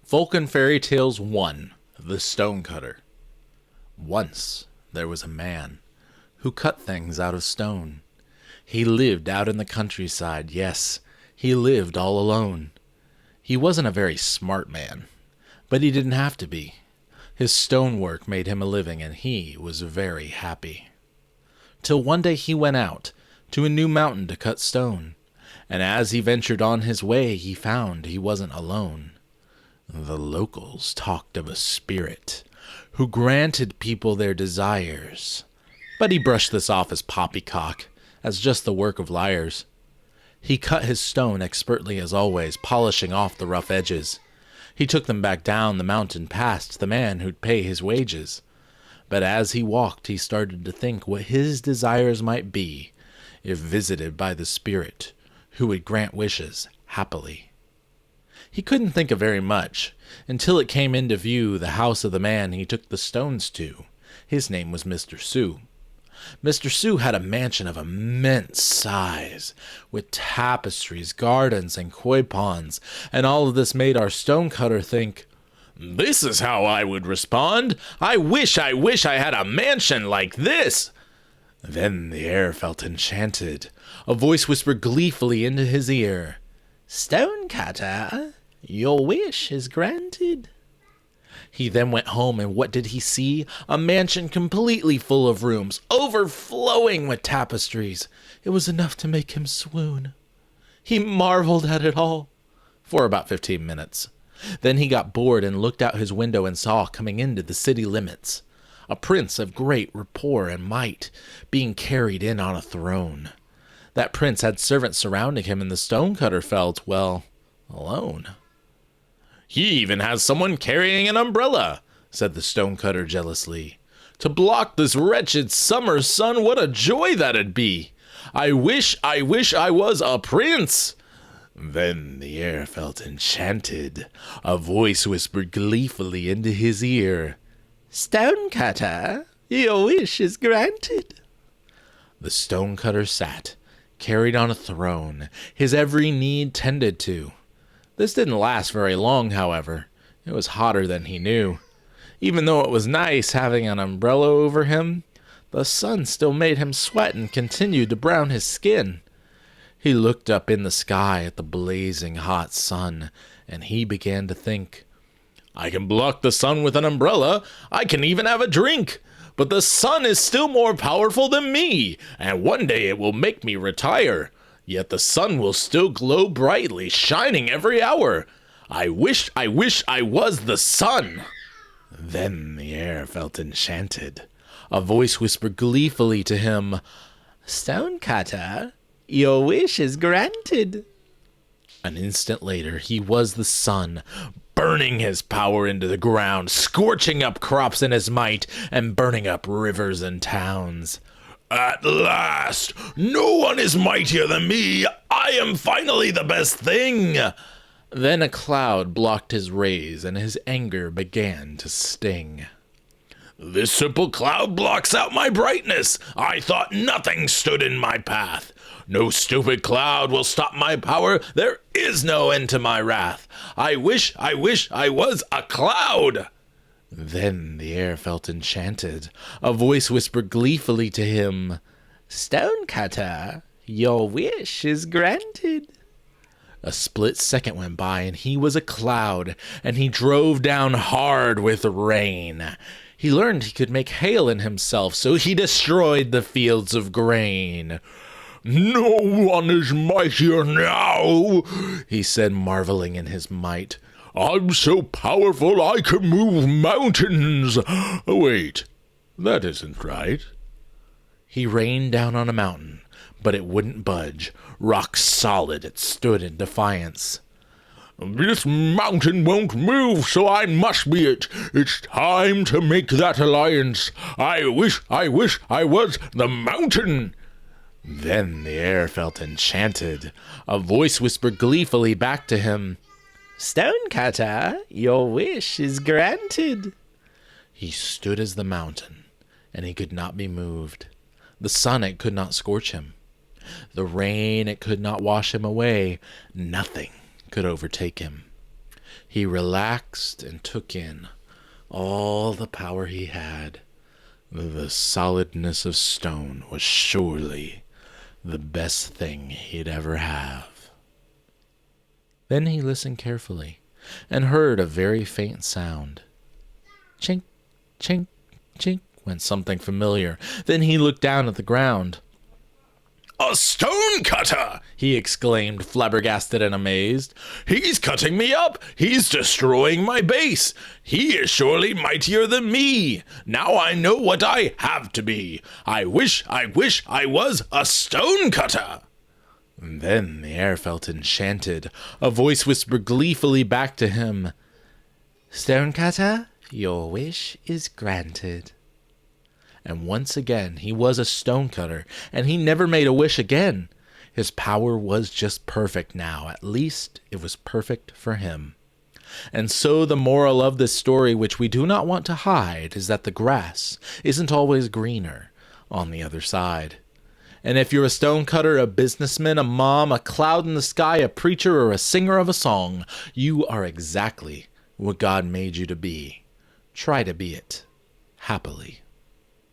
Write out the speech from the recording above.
Folk and Fairy Tales 1, The Stonecutter. Once there was a man who cut things out of stone. He lived out in the countryside, yes, he lived all alone. He wasn't a very smart man, but he didn't have to be. His stonework made him a living, and he was very happy. Till one day he went out to a new mountain to cut stone, and as he ventured on his way, he found he wasn't alone. The locals talked of a spirit who granted people their desires, but he brushed this off as poppycock, as just the work of liars. He cut his stone expertly as always, polishing off the rough edges. He took them back down the mountain past the man who'd pay his wages. But as he walked, he started to think what his desires might be if visited by the spirit who would grant wishes happily. He couldn't think of very much, until it came into view the house of the man he took the stones to. His name was Mr. Sue. Mr. Sue had a mansion of immense size, with tapestries, gardens, and koi ponds, and all of this made our stonecutter think, "This is how I would respond. I wish I had a mansion like this." Then the air felt enchanted. A voice whispered gleefully into his ear, "Stonecutter, your wish is granted." He then went home, and what did he see? A mansion completely full of rooms, overflowing with tapestries. It was enough to make him swoon. He marveled at it all for about 15 minutes. Then he got bored and looked out his window and saw coming into the city limits a prince of great rapport and might being carried in on a throne. That prince had servants surrounding him, and the stonecutter felt, well, alone. "He even has someone carrying an umbrella," said the stonecutter jealously. "To block this wretched summer sun, what a joy that'd be! I wish I was a prince." Then the air felt enchanted. A voice whispered gleefully into his ear, "Stonecutter, your wish is granted." The stonecutter sat, carried on a throne, his every need tended to. This didn't last very long, however. It was hotter than he knew. Even though it was nice having an umbrella over him, the sun still made him sweat and continued to brown his skin. He looked up in the sky at the blazing hot sun, and he began to think, "I can block the sun with an umbrella. I can even have a drink. But the sun is still more powerful than me, and one day it will make me retire. Yet the sun will still glow brightly, shining every hour. I wish I was the sun." Then the air felt enchanted. A voice whispered gleefully to him, "Stonecutter, your wish is granted." An instant later, he was the sun, burning his power into the ground, scorching up crops in his might, and burning up rivers and towns. "At last! No one is mightier than me! I am finally the best thing!" Then a cloud blocked his rays, and his anger began to sting. "This simple cloud blocks out my brightness! I thought nothing stood in my path! No stupid cloud will stop my power! There is no end to my wrath! I wish I was a cloud!" Then the air felt enchanted. A voice whispered gleefully to him, "Stonecutter, your wish is granted." A split second went by, and he was a cloud, and he drove down hard with rain. He learned he could make hail in himself, so he destroyed the fields of grain. "No one is mightier now," he said, marveling in his might. "I'm so powerful I can move mountains. Wait, that isn't right." He rained down on a mountain, but it wouldn't budge. Rock solid, it stood in defiance. "This mountain won't move, so I must be it. It's time to make that alliance. I wish I was the mountain." Then the air felt enchanted. A voice whispered gleefully back to him, "Stonecutter, your wish is granted." He stood as the mountain, and he could not be moved. The sun, it could not scorch him. The rain, it could not wash him away. Nothing could overtake him. He relaxed and took in all the power he had. The solidness of stone was surely the best thing he'd ever have. Then he listened carefully and heard a very faint sound. Chink, chink, chink went something familiar. Then he looked down at the ground. "A stone cutter!" he exclaimed, flabbergasted and amazed. "He's cutting me up! He's destroying my base! He is surely mightier than me! Now I know what I have to be! I wish I was a stone cutter!" And then the air felt enchanted. A voice whispered gleefully back to him, "Stone cutter, your wish is granted." And once again he was a stonecutter, and he never made a wish again. His power was just perfect now. At least it was perfect for him. And so the moral of this story, which we do not want to hide, is that the grass isn't always greener on the other side. And if you're a stonecutter, a businessman, a mom, a cloud in the sky, a preacher, or a singer of a song, you are exactly what God made you to be. Try to be it happily.